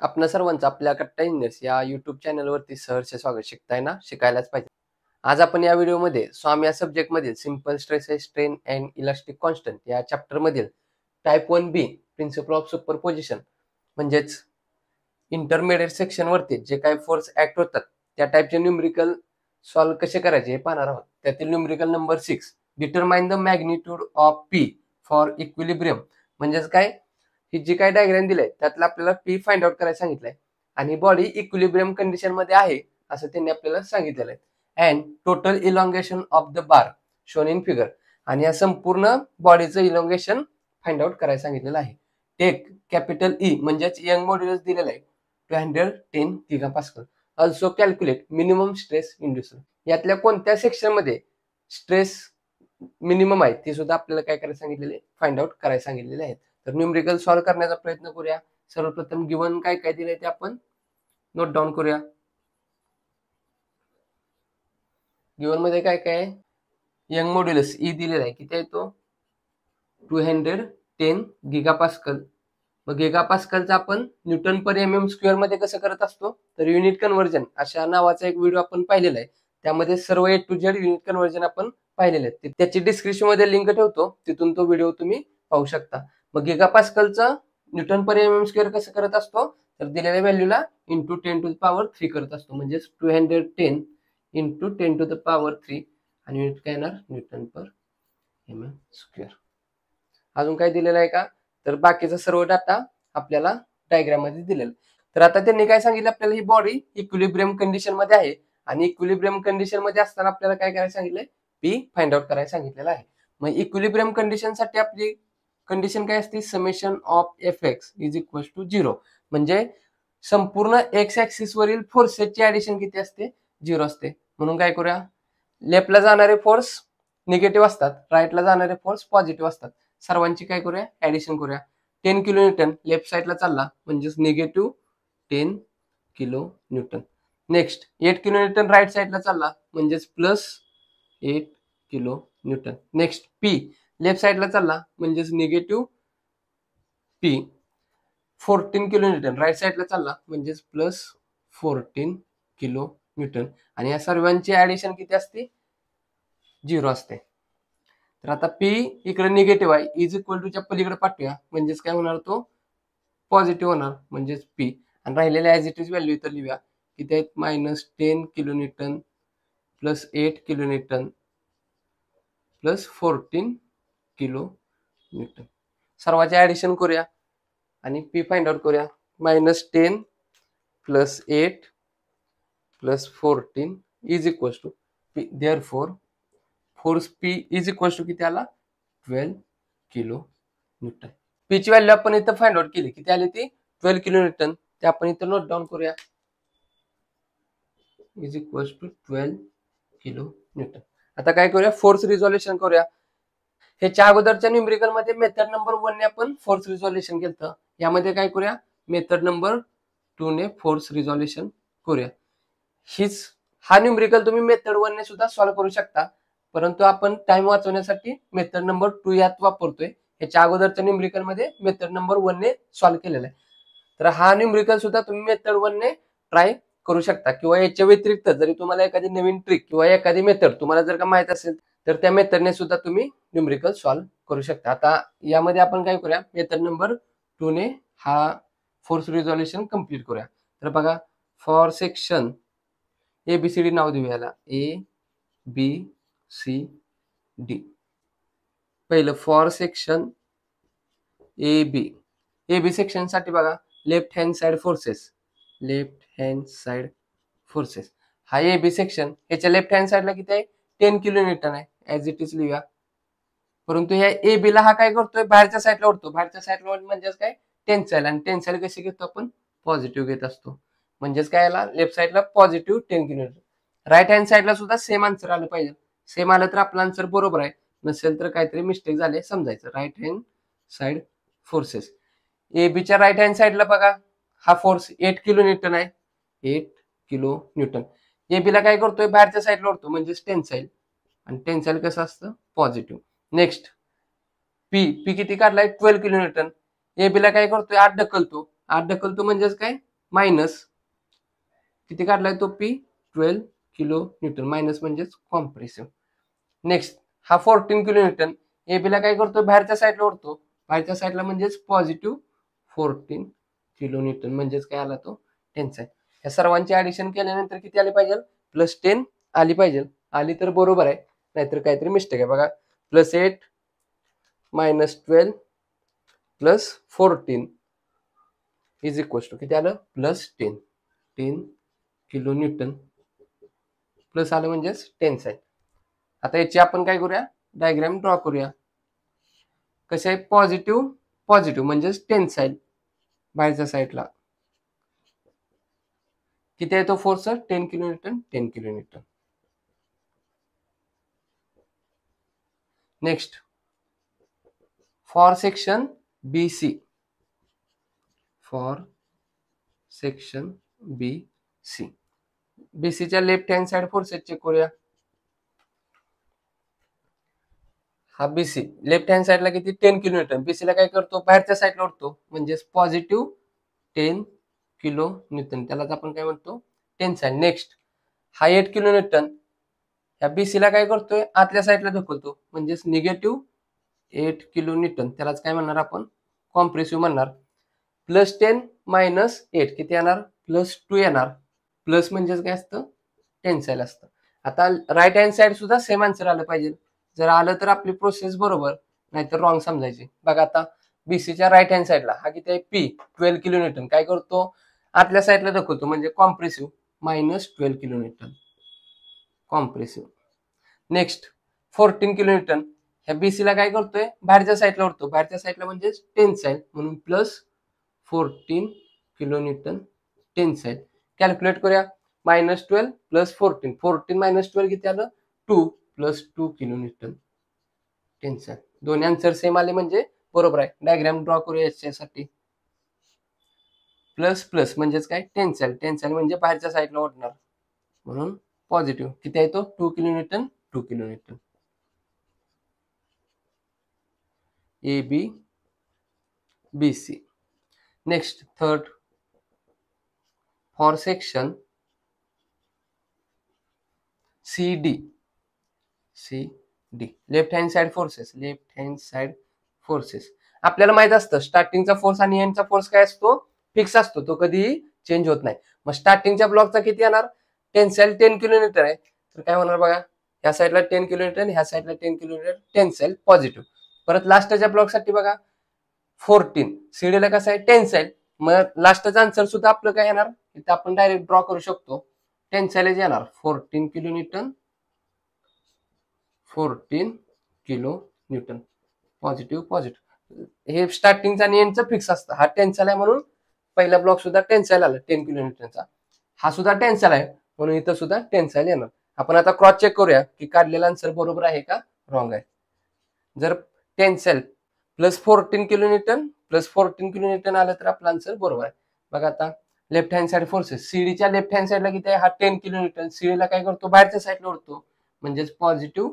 आपणा सर्वांचं आपल्या कट्टा इंजिनियर्स या युट्यूब चॅनलवरती सहर्ष स्वागत. शिकताय ना, शिकायलाच पाहिजे. आज आपण या व्हिडिओमध्ये स्वाम या सब्जेक्ट मधील simple stresses strain and elastic constant या चॅप्टर मधील type 1B principle of superposition म्हणजेच इंटरमिडिएट सेक्शन वरती जे काही फोर्स ऍक्ट होतात त्या टाइपचे न्यूमेरिकल सॉल्व कसे करायचे हे पाहणार आहोत. त्यातील numerical number 6, determine the magnitude of P for equilibrium. म्हणजेच काय, ही जी काही डायग्राम दिलाय त्यातला आपल्याला पी फाइंड आउट करायला सांगितलंय आणि बॉडी इक्विलिब्रियम कंडिशन मध्ये आहे असं त्यांनी आपल्याला सांगितलेलं आहे. And total elongation of the bar shown in figure, आणि या संपूर्ण बॉडीचं इलॉंगेशन फाइंड आउट करायला सांगितलेलं आहे. टेक कॅपिटल ई म्हणजेच यंग मॉड्युलस दिलेलं आहे 210 GPa. Also calculate minimum stress induced. यातल्या कोणत्या सेक्शन मध्ये स्ट्रेस मिनिमम आहे ते सुद्धा आपल्याला काय करायला सांगितलेले, फाइंड आउट करायला सांगितलेले आहेत. तर न्यूमेरिकल सॉल्व करण्याचा प्रयत्न करूया. सर्वप्रथम गिवन काय काय दिलंय ते आपण नोट डाऊन करूया. गिवन मध्ये काय काय आहे, यंग मॉड्युलस ई दिलेला आहे, किती आहे तो 210 GPa. मग गिगापास्कलचा आपण न्यूटन पर mm स्क्वेअर मध्ये कसं करत असतो, तर युनिट कन्व्हर्जन अशा नावाचा एक व्हिडिओ आपण पाहिलेला आहे. त्यामध्ये सर्व A to Z unit conversion आपण पाहिलेले आहेत. त्याची डिस्क्रिप्शन मध्ये लिंक ठेवतो, तिथून तो व्हिडिओ तुम्ही पाहू शकता. मग गिगापास्कलचा न्यूटन पर mm स्क्वेअर कसं करत असतो, तर दिलेल्या व्हॅल्यूला इंटू 10⁻³ करत असतो. म्हणजेच 210 इंटू 10⁻³ आणि युनिट काय येणार, न्यूटन पर mm स्क्वेअर. अजून काय दिलेलं आहे का, तर बाकीचा सर्व डाटा आपल्याला डायग्राम मध्ये दिलेला. तर आता त्यांनी काय सांगितलं, आपल्याला ही बॉडी इक्विलिब्रियम कंडिशन मध्ये आहे आणि इक्विलिब्रियम कंडिशन मध्ये असताना आपल्याला काय करायला सांगितलंय, पी फाइंड आउट करायला सांगितलेलं आहे. मग इक्विलिब्रियम कंडिशन साठी आपली कंडिशन काय असते, summation of Fx is equal to 0. म्हणजे संपूर्ण एक्स ऍक्सिस वरील फोर्सेसची ऍडिशन किती असते, 0 असते. म्हणून काय करूया, लेफ्टला जाणारे फोर्स निगेटिव्ह असतात, राईटला जाणारे फोर्स पॉझिटिव्ह असतात. सर्वांची काय करूया, ऍडिशन करूया. 10 kN लेफ्ट साइडला चालला म्हणजेच negative 10 kN. Next 8 kN right साइडला चालला म्हणजेच plus 8 kN. Next P left साइडला चालला म्हणजेच निगेटिव्ह पी. 14 kN राईट साइडला चालला म्हणजेच प्लस 14 kN. आणि या सर्वांची ऍडिशन किती असते, 0 असते. तर आता पी इकडे निगेटिव्ह आहे, इज इक्वल टू च्या पलीकडे पाठवूया म्हणजेच काय होणार, तो पॉझिटिव्ह होणार म्हणजेच पी. आणि राहिलेल्या ऍज इट इज व्हॅल्यू इथं लिहूया, किती आहेत, -10 kN plus 8 kN plus 14 kN. सर्वांचे ऍडिशन करूया आणि पी फाइंड आउट करूया. -10 plus 8 plus 14 is equal to P. Therefore force P is equal to किती आला, 12 kN. पी ची व्हॅल्यू आपण इथं फाइंड आउट केली, किती आली ती 12 kN. ते आपण इथं नोट डाऊन करूया, इज इक्वल टू 12 kN. आता काय करूया, फोर्स रिझोल्युशन करूया. ह्याच्या अगोदरच्या न्यूमेरिकल मध्ये मेथड नंबर 1 ने आपण फोर्स रिझोल्युशन केलं. यामध्ये काय करूया, मेथड नंबर 2 ने फोर्स रिझोल्युशन करूया. हा न्यूमेरिकल तुम्ही मेथड 1 ने सुद्धा सॉल्व्ह करू शकता, परंतु आपण टाइम वाचवण्यासाठी मेथड नंबर 2 यात वापरतोय. ह्याच्या अगोदरच्या न्यूमेरिकल मध्ये मेथड नंबर 1 ने सॉल्व्ह केलेला आहे. तर हा न्यूमेरिकल सुद्धा तुम्ही मेथड 1 ने ट्राय करू शकता, किंवा याच्या व्यतिरिक्त जरी तुम्हाला एखादी नवीन ट्रिक किंवा एखादी मेथड तुम्हाला जर का माहित असेल तर त्या मेथडने सुद्धा तुम्ही न्यूमेरिकल सॉल्व्ह करू शकता. आता यामध्ये आपण काय करूया, मेथड नंबर 2 ने हा फोर्स रिझोल्युशन कम्प्लीट करूया. तर बघा, फॉर सेक्शन ABCD नाव देऊया याला, ABCD. पहिलं फॉर सेक्शन AB सेक्शन साठी बघा, लेफ्ट हँड साइड फोर्सेस. हा AB सेक्शन, याच्या लेफ्ट हँड साइडला किती आहे, 10 kN आहे, ऍज इट इज लिहूया. परंतु ह्या AB ला हा काय करतोय, बाहेरच्या साइडला ओढतो. बाहेरच्या साइडला म्हणजेच काय, टेन्साईल. आणि टेन्साईल कशी घेतो आपण, पॉझिटिव्ह घेत असतो. म्हणजेच काय, याला लेफ्ट साइडला पॉझिटिव्ह 10 kN. राईट हँड साइडला सुद्धा सेम आन्सर आलं पाहिजे. सेम आलं तर आपला आन्सर बरोबर आहे, नसेल तर काहीतरी मिस्टेक झाले समजायचं. Right hand side forces. एबीच्या राईट हँड साइडला बघा, हा फोर्स 8 kN आहे, 8 kN. एबीला काय करतोय, बाहेरच्या साइडला ओढतो म्हणजेच टेन्साईल. आणि टेन्साईल कसं असतं, पॉझिटिव्ह. नेक्स्ट पी किती काढलाय, 12 kN. एबीला काय करतोय, 8 ढकलतो म्हणजेच काय, मायनस किती काढलाय तो पी 12 किलो न्यूटन, मायनस म्हणजेच कॉम्प्रेसिव्ह. नेक्स्ट हा 14 किलो न्यूटन ए बीला काय करतो बाहेरच्या साईडला ओढतो, बाहेरच्या साईडला म्हणजेच पॉझिटिव्ह 14 किलो न्यूटन म्हणजेच काय आला तो टेन्साईल. या सर्वांची ऍडिशन केल्यानंतर किती आले पाहिजे +10 आली पाहिजे. आली तर बरोबर आहे, नाहीतर काहीतरी मिस्टेक आहे बघा. +8 -12 +14 इज इक्वल टू किती आलं +10 किलो न्यूटन प्लस आलं म्हणजेच टेन्साईल. आता याची आपण काय करूया डायग्राम ड्रॉ करूया. कसे आहे पॉझिटिव्ह पॉझिटिव्ह म्हणजेच टेन्साईल बाहेरच्या साईडला किती आहे तो force 10 kilo newton 10 kilo newton. Next for section BC, for section BC BCच्या left hand side forces check करूया. हा BC लेफ्ट हँड साइडला किती 10 किलो न्यूटन, BC ला काय करतो बाहेरच्या साईडला ओढतो म्हणजेच पॉझिटिव्ह 10 किलो न्यूटन, त्यालाच आपण काय म्हणतो टेन्साईल. नेक्स्ट हा 8 किलो न्यूटन या BC ला काय करतोय आतल्या साईडला ढकलतो म्हणजेच निगेटिव्ह 8 किलो न्यूटन, त्यालाच काय म्हणणार आपण कॉम्प्रेसिव्ह म्हणणार. +10 -8 किती येणार +2 येणार. प्लस म्हणजेच काय असतं टेन्साईल असतं. आता राईट हँड साइड सुद्धा सेम आन्सर आलं पाहिजे. जर आलं तर आपली प्रोसेस बरोबर, नाहीतर रॉंग समजायची. बघा आता BCच्या राईट हँड साइडला हा किती आहे P 12 किलो न्यूटन, काय करतो आतल्या साईडला दाखवतो म्हणजे compressive -12 kilo newton compressive. Next 14 kilo Newton ह्या BC ला काय करतोय बाहेरच्या साईडला ओढतो, बाहेरच्या साईडला म्हणजे टेन्साईल म्हणून +14 किलो न्यूटन टेन्साईल. कॅल्क्युलेट करूया -12 +14 14 - 12 किती आलं 2 +2 किलो न्यूटन टेन्साईल. दोन्ही आन्सर सेम आले म्हणजे बरोबर आहे. डायग्राम ड्रॉ करूया याच्यासाठी. प्लस म्हणजेच काय टेन्साईल, टेन्साईल म्हणजे बाहेरच्या साईडला ओढणार म्हणून पॉझिटिव्ह किती आहे तो 2 kilo Newton 2 kilo Newton. AB BC. Next third for section CD left hand side forces, left hand side forces आपल्याला माहित असतं स्टार्टिंगचा फोर्स आणि एंडचा फोर्स काय असतो फिक्स असतो, तो कधीही चेंज होत नाही. मग स्टार्टिंगच्या ब्लॉकचा किती येणार टेन्साईल 10 किलो न्यूटन आहे, तर काय होणार बघा ह्या साईडला 10 किलो न्यूटन ह्या साईडला 10 किलो न्यूटन टेन्साईल पॉझिटिव्ह. परत लास्टच्या ब्लॉकसाठी बघा 14 सीडीला कसं आहे टेन्साईल, मग लास्टचा आन्सर सुद्धा आपलं काय येणार इथं आपण डायरेक्ट ड्रॉ करू शकतो टेन्साईल येणार 14 kilo newton 14 kilo Newton positive positive. हे स्टार्टिंगचा आणि एंडचा फिक्स असतं. हा टेन्साईल आहे म्हणून पहिला ब्लॉक सुद्धा टेन्साईल आला 10 किलो न्यूटनचा, हा सुद्धा टेन्साईल आहे म्हणून इथं सुद्धा टेन्साईल येणार. आपण आता क्रॉस चेक करूया की काढलेला आन्सर बरोबर आहे का रॉंग आहे. जर tensile +14 kilo newton +14 kilo newton आलं तर आपला आन्सर बरोबर आहे. बघा आता लेफ्ट हँड साइड फोर्सेस सीडीच्या लेफ्ट हँड साइडला किती आहे हा 10 किलो न्यूटन, सीडीला काय करतो बाहेरच्या साईडला ओढतो म्हणजेच positive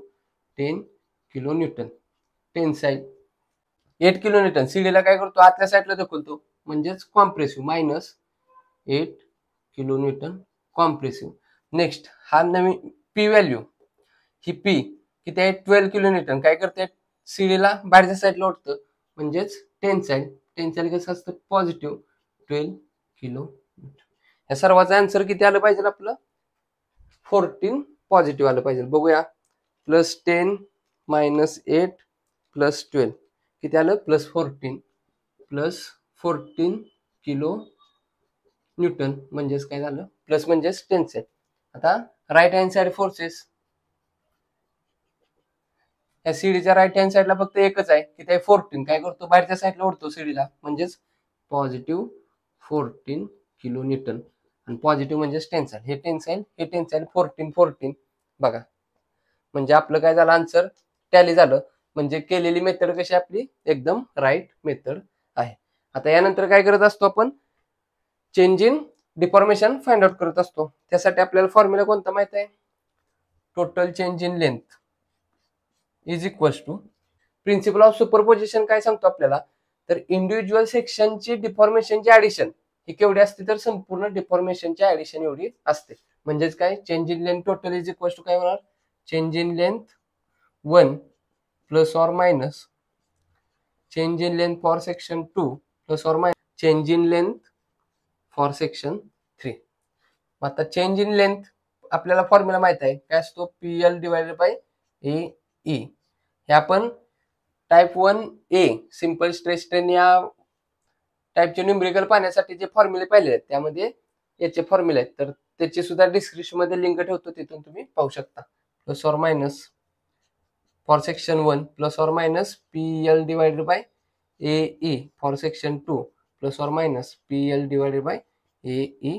10 kilo newton tensile. 8 kilo newton सीडीला काय करतो आतल्या साईडला ढकलतो म्हणजेच compressive -8 kilo newton compressive. Next हा नवीन P व्हॅल्यू ही P किती आहे 12 किलो न्यूटन, काय करते सीडीला बाहेरच्या साईडला ओढतं म्हणजेच टेन्साईल. टेन्साईल कसं असतं पॉझिटिव्ह 12 किलो न्यूटन. या सर्वांचं आन्सर किती आलं पाहिजे आपलं 14 पॉझिटिव्ह आलं पाहिजे. बघूया +10 -8 +12 किती आलं +14 किलो न्यूटन म्हणजेच काय झालं प्लस म्हणजेच टेन्साईल. आता राईट हँड साइड फोर्सेस या सीडीच्या राईट हँड साइडला फक्त एकच आहे किती आहे 14, काय करतो बाहेरच्या साईडला ओढतो सीडीला म्हणजेच पॉझिटिव्ह 14 किलो न्यूटन आणि पॉझिटिव्ह म्हणजेच टेन्साईल. हे टेन्साईल 14 बघा म्हणजे आपलं काय झालं आन्सर टॅली झालं. म्हणजे केलेली मेथड कशी आपली एकदम राईट मेथड आहे. आता यानंतर काय करत असतो आपण change in deformation find out करत असतो. त्यासाठी आपल्याला फॉर्म्युला कोणता माहित आहे total change in length is equals to principle of superposition काय सांगतो आपल्याला तर इंडिव्हिज्युअल सेक्शनची डिफॉर्मेशनची ऍडिशन ही केवढी असते तर संपूर्ण डिफॉर्मेशनच्या ऍडिशन एवढी असते. म्हणजेच काय, change in length total is equal to काय होणार, change in length 1 plus or minus change in length for section 2 plus or minus change in length for section 3. आता चेंज इन लेंथ आपल्याला फॉर्म्युला माहित आहे काय असतो, PL डिवायडेड बाय AE. हे आपण type 1A simple stress strain या टाइपचे न्यूमेरिकल पाहण्यासाठी जे फॉर्म्युले पाहिले आहेत त्यामध्ये याचे फॉर्म्युले आहेत, तर त्याची सुद्धा डिस्क्रिप्शन मध्ये लिंक ठेवतो, तिथून तुम्ही पाहू शकता. Plus or minus for section 1 plus or minus PL divided by AE for section 2 plus or minus PL divided by AE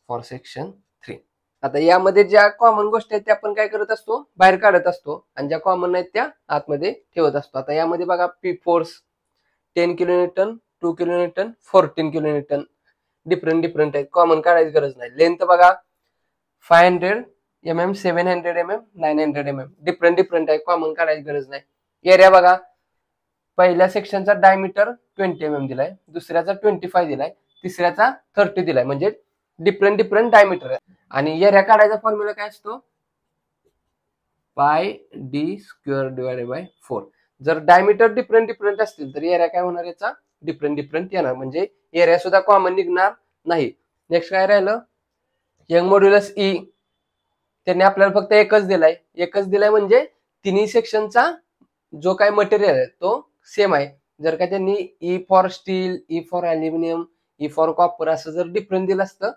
for section 3. आता यामध्ये ज्या कॉमन गोष्टी आहेत त्या आपण काय करत असतो, बाहेर काढत असतो, आणि ज्या कॉमन आहेत त्या आतमध्ये ठेवत असतो. आता यामध्ये बघा, P force 10 kilonewton, 2 kilonewton, 14 kilonewton different आहेत, कॉमन काढायची गरज नाही. लेंथ बघा 500 mm, 700 mm, 900 mm डिफरंट आहे, कॉमन काढायची गरज नाही. एरिया बघा, पहिल्या सेक्शनचा डायमीटर 20 mm दिलाय, दुसऱ्याचा 25 दिलाय, तिसऱ्याचा 30 दिलाय, म्हणजे डिफरंट डायमीटर आहे. आणि एरिया काढायचा फॉर्म्युला काय असतो, पाय डी स्क्वेअर डिवायडेड बाय 4. जर डायमीटर डिफरंट असतील तर एरिया काय होणार, याचा डिफरंट येणार, म्हणजे एरिया सुद्धा कॉमन निघणार नाही. नेक्स्ट काय राहिलं, यंग मॉड्युलस E, त्यांनी आपल्याला फक्त एकच दिलाय म्हणजे तिन्ही सेक्शनचा जो काय मटेरियल आहे तो सेम आहे. जर का त्यांनी E for steel, E for aluminium, E for copper असं जर डिफरंट दिलं असतं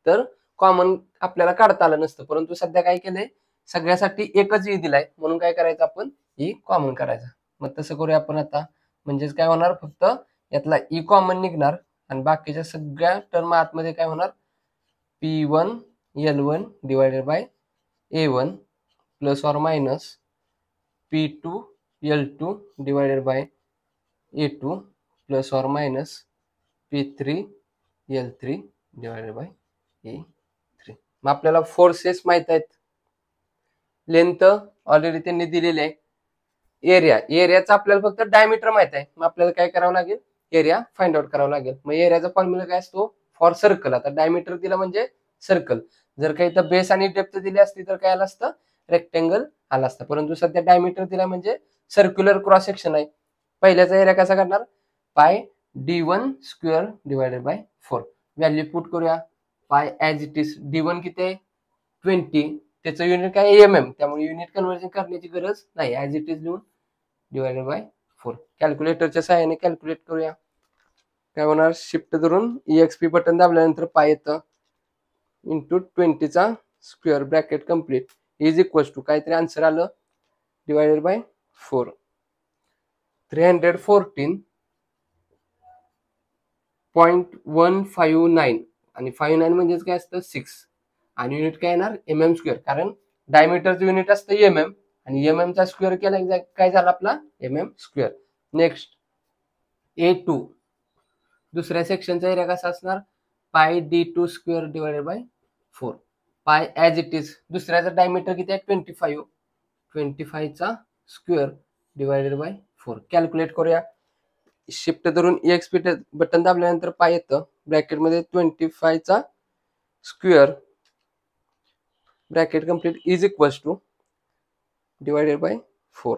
तर कॉमन आपल्याला काढता आलं नसतं. परंतु सध्या काय केलंय, सगळ्यासाठी एकच E दिलाय, म्हणून काय करायचं आपण, E कॉमन करायचा. मग तसं करूया आपण आता. म्हणजेच काय होणार, फक्त यातला E कॉमन निघणार आणि बाकीच्या सगळ्या टर्म आतमध्ये काय होणार, P1 L1 divided by A1 plus or minus P2 L2 divided by A2 plus or minus P3 L3 divided by A3. मग आपल्याला फोर्सेस माहित आहेत, लेंथ ऑलरेडी त्यांनी दिलेली आहे, एरियाचा आपल्याला फक्त डायमीटर माहित आहे. मग आपल्याला काय करावं लागेल, एरिया फाइंड आउट करावं लागेल. मग एरियाचा फॉर्म्युला काय असतो, फॉर सर्कल. आता डायमीटर दिला म्हणजे सर्कल, जर काही इथं बेस आणि डेप्थ दिली असती तर काय आलं असतं, रेक्टेंगल आला असतं. परंतु सध्या डायमीटर दिला म्हणजे सर्क्युलर क्रॉस सेक्शन आहे. पहिल्याचा एरिया कसा करणार, पाय D1 square divided by 4. Value put करूया, पाय ऍज इट इज. D1 किती आहे, 20, त्याचं युनिट काय mm, त्यामुळे युनिट कन्व्हर्जन करण्याची गरज नाही, ऍज इट इज लिहून डिवायडेड बाय 4. कॅल्क्युलेटरच्या सहाय्याने कॅल्क्युलेट करूया. काय होणार, शिफ्ट धरून EXP बटन दाबल्यानंतर पाय येतं, इंटू 20चा square bracket complete is equal to काहीतरी आन्सर आलं, डिवायडेड बाय 4. 314.159 आणि 59 म्हणजेच काय असतं 6, आणि युनिट काय येणार mm स्क्वेअर, कारण डायमीटरचं युनिट असतं mm आणि mm चा स्क्वेअर केला काय झाला आपला mm स्क्वेअर. नेक्स्ट A2, दुसऱ्या सेक्शनचा एरिया कसा असणार, पाय D2 square divided by 4. Pi as it is, दुसऱ्याचा डायमीटर किती आहे 25, 25चा स्क्वेअर डिवायडेड बाय 4. कॅल्क्युलेट करूया, शिफ्ट धरून EXP बटन दाबल्यानंतर पाय येतं, ब्रॅकेटमध्ये 25चा square bracket complete is equal to divided by 4.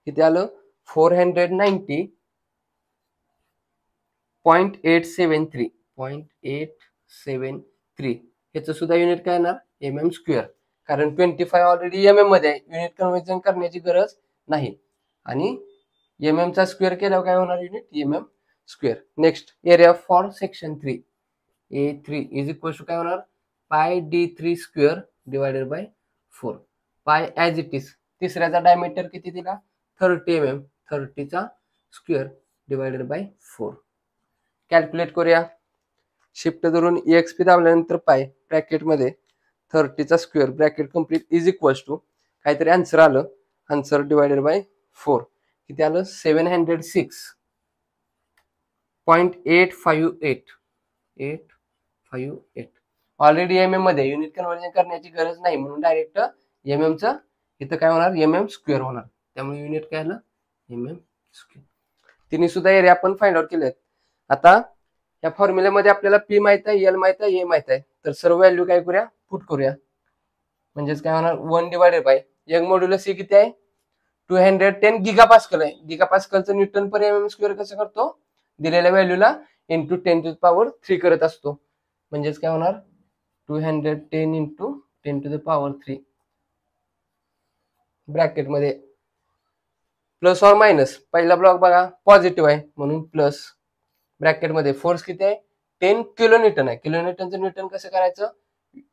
किती आलं, 490.873. ह्याचं सुद्धा युनिट काय येणार mm स्क्वेअर, कारण 25 ऑलरेडी mm मध्ये आहे, युनिट कन्व्हर्जन करण्याची गरज नाही, आणि mm चा स्क्वेअर केल्यावर काय होणार, unit mm square. Next area for section 3, A3 is equal to काय होणार, pi D3 square divided by 4. Pi as it is, तिसऱ्याचा डायमीटर किती दिला 30 mm, 30चा स्क्वेअर डिवायडेड बाय 4. कॅल्क्युलेट करूया, शिफ्ट धरून EXP दाबल्यानंतर पाय ब्रॅकेटमध्ये 30चा square bracket complete is equal to काहीतरी आन्सर आलं, आन्सर डिवायडेड बाय 4. किती आलं, 706.858. ऑलरेडी mm मध्ये युनिट कन्व्हर्जन करण्याची गरज नाही, म्हणून डायरेक्ट mm चं इथं काय होणार mm स्क्वेअर होणार, त्यामुळे युनिट काय आलं mm स्क्वेअर. तिने सुद्धा एरिया आपण फाइंड आउट केले. आता या फॉर्म्युल्यामध्ये आपल्याला पी माहित आहे, एल माहित आहे, ए माहित आहे. तर सर्व व्हॅल्यू काय करूया, पुट करूया. म्हणजेच काय होणार, 1 डिवायडेड बाय यंग मॉड्युलस हे किती आहे, 210 गिगापास्कल आहे. गिगापास्कलचं न्यूटन पर एम एम स्क्वेअर कसं करतो, दिलेल्या व्हॅल्यूला इंटू 10⁻³ करत असतो. म्हणजेच काय होणार, 210 इंटू 10⁻³ ब्रॅकेटमध्ये प्लस ऑर मायनस. पहिला ब्लॉक बघा पॉझिटिव्ह आहे म्हणून प्लस, ब्रॅकेटमध्ये फोर्स किती आहे, 10 किलोन्यूटन आहे. किलोन्यूटनचं न्यूटन कसं करायचं,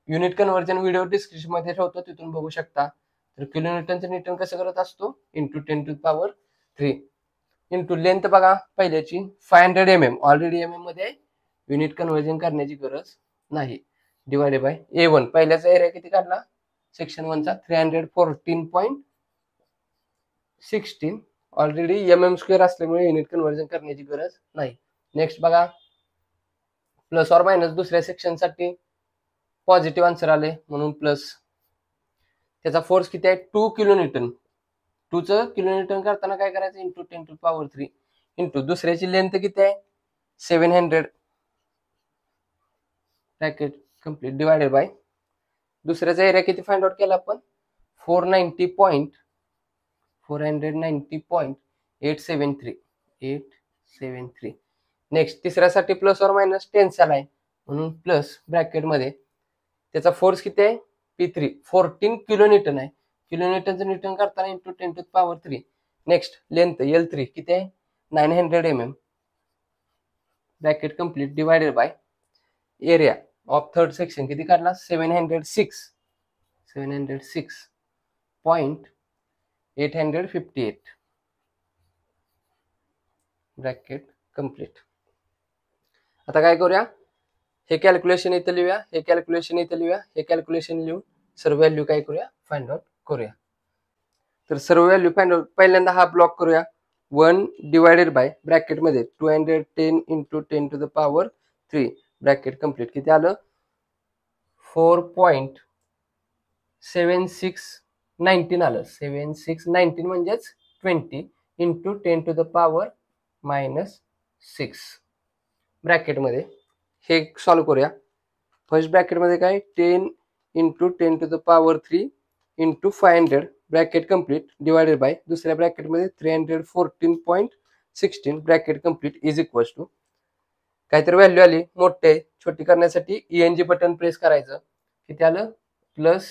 युनिट कन्व्हर्जन व्हिडिओ डिस्क्रिप्शन मध्ये ठेवतो, तिथून बघू शकता. तर किलोन्यूटनचं न्यूटन कसं करत असतो, इंटू 10⁻³ इंटू लेंथ बघा पहिल्याची 500 mm, ऑलरेडी mm मध्ये युनिट कन्व्हर्जन करण्याची गरज नाही. डिवायडेड बाय A1, पहिल्याचा एरिया किती काढला सेक्शन 1चा 314.16, ऑलरेडी mm² असल्यामुळे युनिट कन्व्हर्जन करण्याची गरज नाही. नेक्स्ट बघा प्लस ऑर मायनस, दुसऱ्या सेक्शनसाठी पॉझिटिव्ह आन्सर आले म्हणून प्लस. त्याचा फोर्स किती आहे, 2 किलोन्यूटन. 2चं किलोन्यूटन करताना काय करायचं, इंटू 10⁻³ इंटू दुसऱ्याची लेंथ किती आहे 700 ब्रॅकेट कंप्लीट डिवायडेड बाय दुसऱ्याचा एरिया किती फाइंड आउट केला आपण, 490.873. नेक्स्ट तिसऱ्यासाठी प्लस ऑर मायनस 10 आलाय म्हणून प्लस ब्रॅकेटमध्ये. त्याचा फोर्स किती आहे P3, 14 किलोन्यूटन आहे. किलोन्यूटनचं न्यूटन करताना इंटू 10⁻³. नेक्स्ट लेंथ L3 किती आहे 900 mm bracket complete divided by area of third section किती काढला 706.858 ब्रॅकेट कंप्लीट. आता काय करूया, हे कॅल्क्युलेशन इथे लिहूया, हे कॅल्क्युलेशन इथे लिहूया, हे कॅल्क्युलेशन लिहून सर्व व्हॅल्यू काय करूया फाइंड आउट करूया. तर सर्व व्हॅल्यू फाइंड आउट, पहिल्यांदा हा ब्लॉक करूया. 1 डिवायडेड बाय ब्रॅकेटमध्ये 210 इंटू 10⁻³ ब्रॅकेट कंप्लीट किती आलं 4.7619 आलं. 7619 म्हणजेच 20 इंटू 10⁻⁻6 ब्रॅकेटमध्ये. हे सॉल्व्ह करूया. फर्स्ट ब्रॅकेटमध्ये काय 10 into 10⁻³ into 500 bracket complete divided by दुसऱ्या ब्रॅकेटमध्ये 314.16 bracket complete is equals to काहीतरी व्हॅल्यू आली मोठे छोटी करण्यासाठी ENG बटन प्रेस करायचं. किती आलं प्लस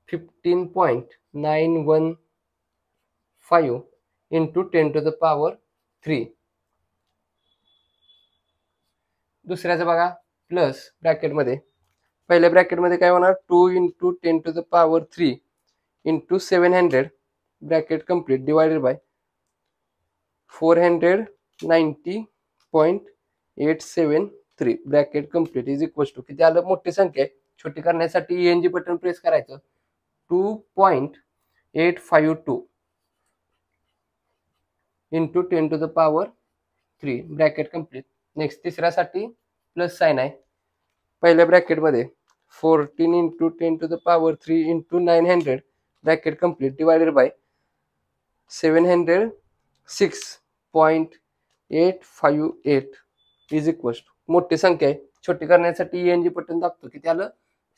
15.915 इंटू 10⁻³ दुसऱ्याचं बघा प्लस ब्रॅकेटमध्ये पहिल्या ब्रॅकेटमध्ये काय होणार 2 into 10⁻³ into 700 bracket complete divided by 490.873 bracket complete is equal to किती आलं मोठी संख्या आहे छोटी करण्यासाठी ENG बटन प्रेस करायचं 2.852 इंटू 10⁻³ ब्रॅकेट कंप्लीट. नेक्स्ट तिसऱ्यासाठी प्लस साइन आहे पहिल्या ब्रॅकेटमध्ये 14 into 10⁻³ into 900 bracket complete divided by 706.858 is equal to मोठी संख्या आहे छोटी करण्यासाठी ENG बटन दाबतो किती आलं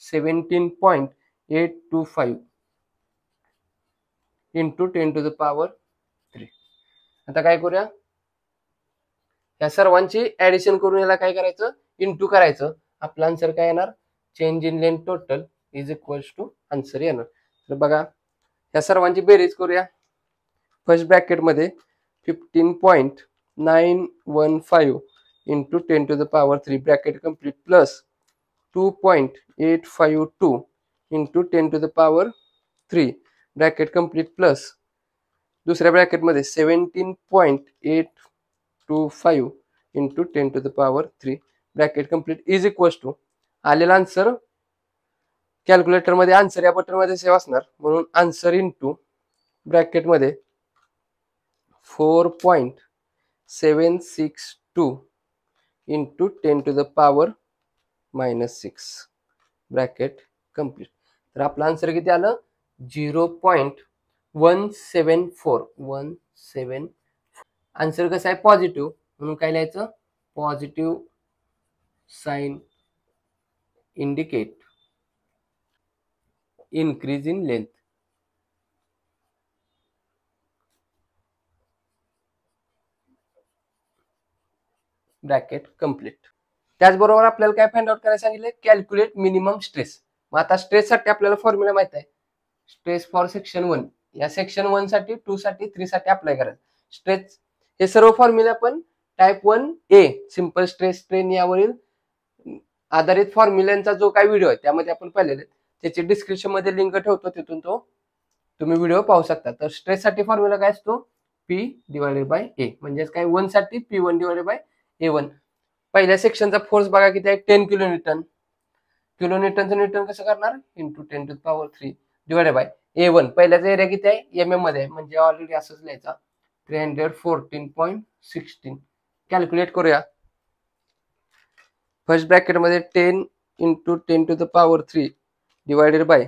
17.825 इंटू 10⁻³. आता काय करूया या सर्वांची ऍडिशन करून याला काय करायचं इंटू करायचं. आपला आन्सर काय येणार change in length total is equals to answer येणार. तर बघा या सर्वांची बेरीज करूया. फर्स्ट ब्रॅकेटमध्ये 15.915 into 10⁻³ bracket complete plus 2.852 into 10⁻³ bracket complete plus दुसऱ्या ब्रॅकेटमध्ये 17.825 into 10⁻³ bracket complete is equals to आलेला आन्सर कॅल्क्युलेटरमध्ये आन्सर या बटनमध्ये सेव्ह असणार म्हणून आन्सर इंटू ब्रॅकेटमध्ये 4.762 इंटू 10⁻⁻6 ब्रॅकेट कंप्लीट. तर आपला आन्सर किती आलं 0.174 आन्सर कसं आहे पॉझिटिव्ह म्हणून काय लिहायचं positive sign indicate increase in length. Bracket complete. त्याचबरोबर आपल्याला काय फाइंड आउट करायला सांगितलं, कॅल्क्युलेट मिनिमम स्ट्रेस. मग आता स्ट्रेससाठी आपल्याला फॉर्म्युला माहित आहे, स्ट्रेस फॉर सेक्शन 1. या सेक्शन 1 साठी, 2 साठी, 3 साठी अप्लाय करायचं. स्ट्रेस हे सर्व फॉर्म्युला आपण type 1A simple stress strain यावरील आधारित फॉर्म्युलांचा जो काही व्हिडिओ आहे त्यामध्ये आपण पाहिलेले, त्याची डिस्क्रिप्शन मध्ये लिंक ठेवतो, तिथून तो तुम्ही व्हिडिओ पाहू शकता. तर स्ट्रेस साठी फॉर्म्युला काय असतो, P/A, म्हणजे काय 1 साठी P1/A1. पहिल्या सेक्शनचा फोर्स बघा किती आहे, 10 किलोन्यूटन. किलोन्यूटनचं न्यूटन कसं करणार, इंटू 10⁻³ डिवायडेड बाय A1. पहिल्याचा एरिया किती आहे, MM मध्ये, म्हणजे ऑलरेडी असंच लिहायचा, 314.16. कॅल्क्युलेट करूया. फर्स्ट ब्रॅकेट मध्ये 10 इंटू 10⁻³ डिवायडेड बाय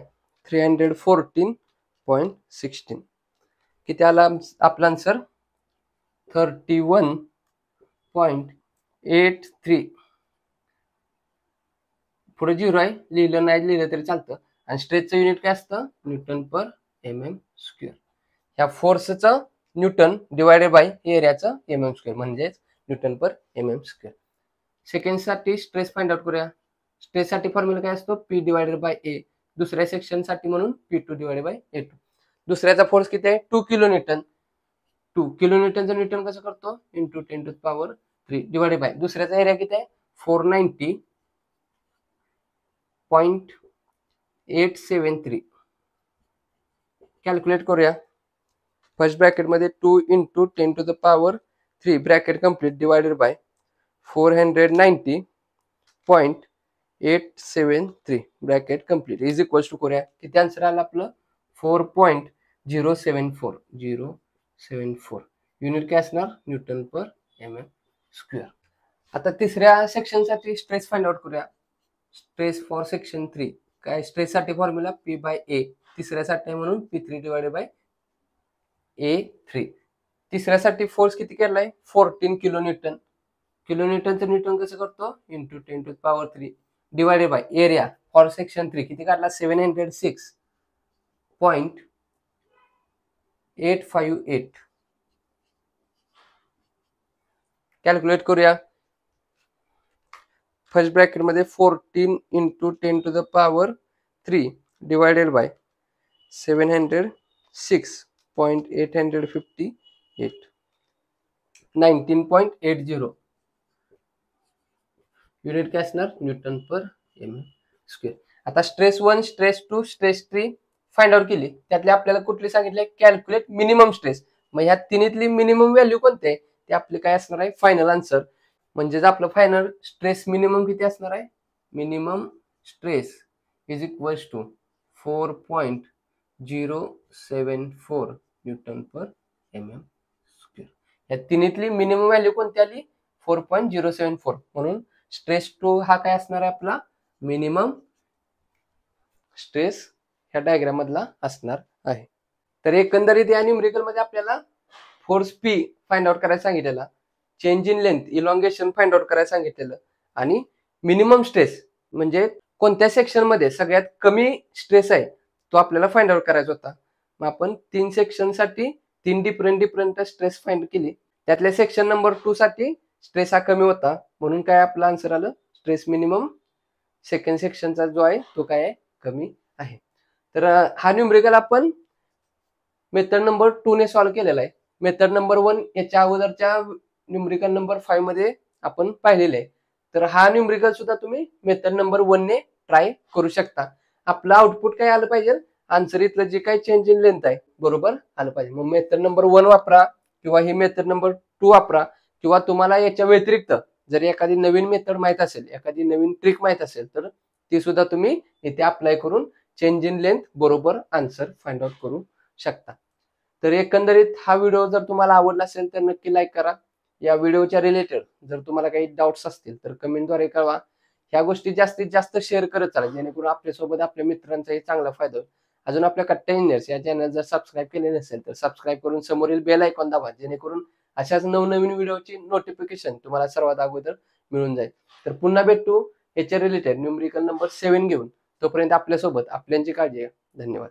314.16. किती आला आपला आन्सर, 31.83. पुढे 0 आहे, लिहिलं नाही लिहिलं तरी चालतं. आणि स्ट्रेसचं युनिट काय असतं, न्यूटन पर mm². ह्या फोर्सचं न्यूटन डिवायडेड बाय एरियाचं mm², म्हणजेच न्यूटन पर mm². सेकंड साठी स्ट्रेस फाइंड आउट करूया. स्ट्रेस साठी फॉर्म्युला काय असतो, P/A. दुसऱ्या सेक्शन साठी म्हणून P2/A2. दुसऱ्याचा फोर्स किती आहे, 2 किलोन्यूटन. 2 किलोन्यूटनचं न्यूटन कसं करतो, इंटू 10⁻³ डिवायडेड बाय दुसऱ्याचा एरिया किती आहे, 490.873. कॅल्क्युलेट करूया. फर्स्ट ब्रॅकेट मध्ये 2 into 10⁻³ bracket complete divided by 490.873 bracket complete is equals to करूया. किती आन्सर आला आपलं, 4.074. युनिट काय असणार, न्यूटन पर mm². आता तिसऱ्या सेक्शन साठी स्ट्रेस फाइंड आउट करूया. Stress for section 3. काय स्ट्रेस साठी फॉर्म्युला P/A. तिसऱ्यासाठी म्हणून P3/A3. तिसऱ्यासाठी फोर्स किती केलाय, 14 किलोन्यूटन. किलोन्यूटनचं न्यूटन कसं करतो, into 10⁻³ divided by area for section 3 किती काढला, 706.858. कॅल्क्युलेट करूया. फर्स्ट ब्रॅकेट मध्ये 14 इंटू 10⁻³ डिवायडेड बाय 706.858. 19.80. युनिट काय असणार, न्यूटन पर mm². आता stress 1, stress 2, stress 3 find out केली. त्यातले आपल्याला कुठली सांगितले, कॅल्क्युलेट मिनिमम स्ट्रेस. मग ह्या तिन्हीतली मिनिमम व्हॅल्यू कोणते आहे, ते आपले काय असणार आहे, फायनल आन्सर. म्हणजेच आपलं फायनल स्ट्रेस मिनिमम किती असणार आहे, minimum stress is equals to 4.074 newton per mm². या तिन्हीतली मिनिमम व्हॅल्यू कोणती आली, 4.074. म्हणून स्ट्रेस 2 हा काय असणार आहे, आपला मिनिमम स्ट्रेस ह्या डायग्राम मधला असणार आहे. तर एकंदरीत या न्यूमेरिकल मध्ये आपल्याला फोर्स P फाइंड आउट करायला सांगितलेला, change in length elongation find out करायला सांगितलेलं, आणि मिनिमम स्ट्रेस म्हणजे कोणत्या सेक्शन मध्ये सगळ्यात कमी स्ट्रेस आहे तो आपल्याला फाइंड आउट करायचा होता. मग आपण 3 सेक्शन साठी 3 डिफरंट स्ट्रेस फाइंड केली. त्यातल्या सेक्शन नंबर 2 साठी स्ट्रेस हा कमी होता, म्हणून काय आपला आन्सर आलं, स्ट्रेस मिनिमम सेकंड सेक्शनचा जो आहे तो काय आहे, कमी आहे. तर हा न्यूमेरिकल आपण मेथड नंबर 2 ने सॉल्व्ह केलेला आहे. मेथड नंबर 1 याच्या अगोदरच्या न्यूमेरिकल नंबर 5 मध्ये आपण पाहिलेले आहे. तर हा न्यूमेरिकल सुद्धा तुम्ही मेथड नंबर 1 ने ट्राय करू शकता. आपलं आउटपुट काय आलं पाहिजे, आन्सर इथलं जे काही चेंज इन लेंथ आहे बरोबर आलं पाहिजे. मग मेथड नंबर 1 वापरा, किंवा ही मेथड नंबर 2 वापरा, किंवा तुम्हाला याच्या व्यतिरिक्त जर एखादी नवीन मेथड माहित असेल, एखादी नवीन ट्रिक माहित असेल, तर ती सुद्धा तुम्ही इथे अप्लाय करून चेंज इन लेंथ बरोबर आन्सर फाइंड आउट करू शकता. तर एकंदरीत हा व्हिडिओ जर तुम्हाला आवडला असेल तर नक्की लाईक करा. या व्हिडिओच्या रिलेटेड जर तुम्हाला काही डाऊट्स असतील तर कमेंटद्वारे कळवा. ह्या गोष्टी जास्तीत जास्त शेअर करत चला, जेणेकरून आपल्यासोबत आपल्या मित्रांचाही चांगला फायदा होईल. अजून आपल्या कट्टा इंजिनियर्स या चॅनल जर सबस्क्राईब केले नसेल तर सबस्क्राईब करून समोरील बेल आयकॉन दाबा, जेणेकरून अशाच नवनवीन व्हिडिओची नोटिफिकेशन तुम्हाला सर्वात अगोदर मिळून जाईल. तर पुन्हा भेटू याच्या रिलेटेड न्यूमरिकल नंबर 7 घेऊन. तोपर्यंत आपल्यासोबत आपल्यांची काळजी घ्या. धन्यवाद.